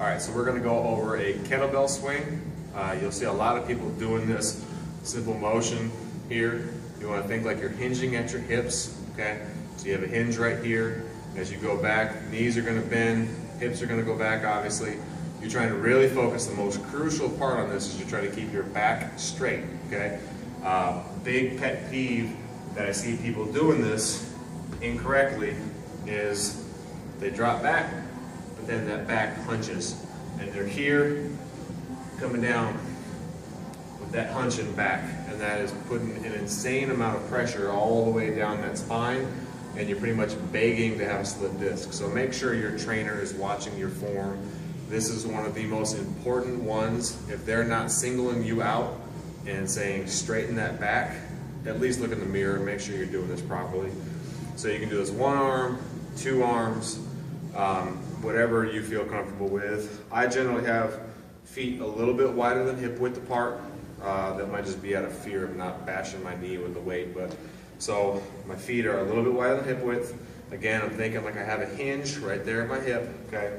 All right, so we're gonna go over a kettlebell swing. You'll see a lot of people doing this simple motion here. You wanna think like you're hinging at your hips, okay? So you have a hinge right here. As you go back, knees are gonna bend, hips are gonna go back, obviously. You're trying to really focus. The most crucial part on this is you're trying to keep your back straight, okay? Big pet peeve that I see people doing this incorrectly is they drop back, but then that back hunches. And they're here, coming down with that hunching back. And that is putting an insane amount of pressure all the way down that spine, and you're pretty much begging to have a slip disc. So make sure your trainer is watching your form. This is one of the most important ones. If they're not singling you out and saying straighten that back, at least look in the mirror and make sure you're doing this properly. So you can do this one arm, two arms, whatever you feel comfortable with. I generally have feet a little bit wider than hip width apart. That might just be out of fear of not bashing my knee with the weight. So my feet are a little bit wider than hip width. Again, I'm thinking like I have a hinge right there at my hip. Okay,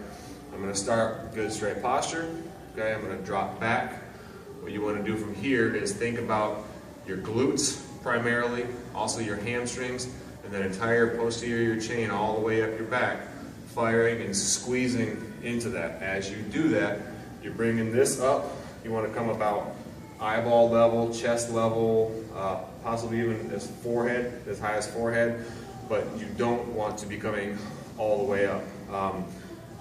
I'm going to start good straight posture. Okay, I'm going to drop back. What you want to do from here is think about your glutes primarily, also your hamstrings, and that entire posterior chain all the way up your back, firing and squeezing into that. As you do that, you're bringing this up. You want to come about eyeball level, chest level, possibly even as high as forehead, but you don't want to be coming all the way up.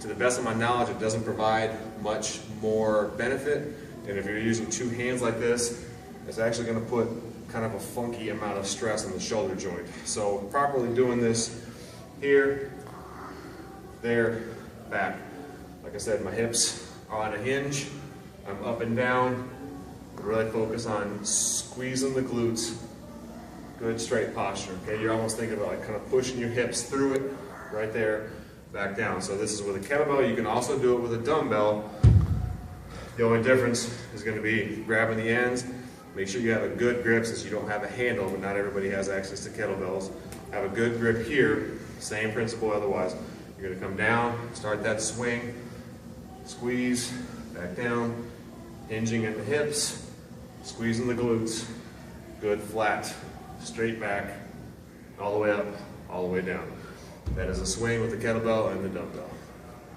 To the best of my knowledge, it doesn't provide much more benefit, and if you're using two hands like this, it's actually going to put kind of a funky amount of stress on the shoulder joint. So properly doing this here, there, back. Like I said, my hips are on a hinge. I'm up and down. Really focus on squeezing the glutes. Good straight posture. Okay, you're almost thinking about like kind of pushing your hips through it, right there, back down. So this is with a kettlebell. You can also do it with a dumbbell. The only difference is going to be grabbing the ends. Make sure you have a good grip, since you don't have a handle, but not everybody has access to kettlebells. Have a good grip here. Same principle otherwise. You're going to come down, start that swing, squeeze, back down, hinging at the hips, squeezing the glutes, good flat, straight back, all the way up, all the way down. That is a swing with the kettlebell and the dumbbell.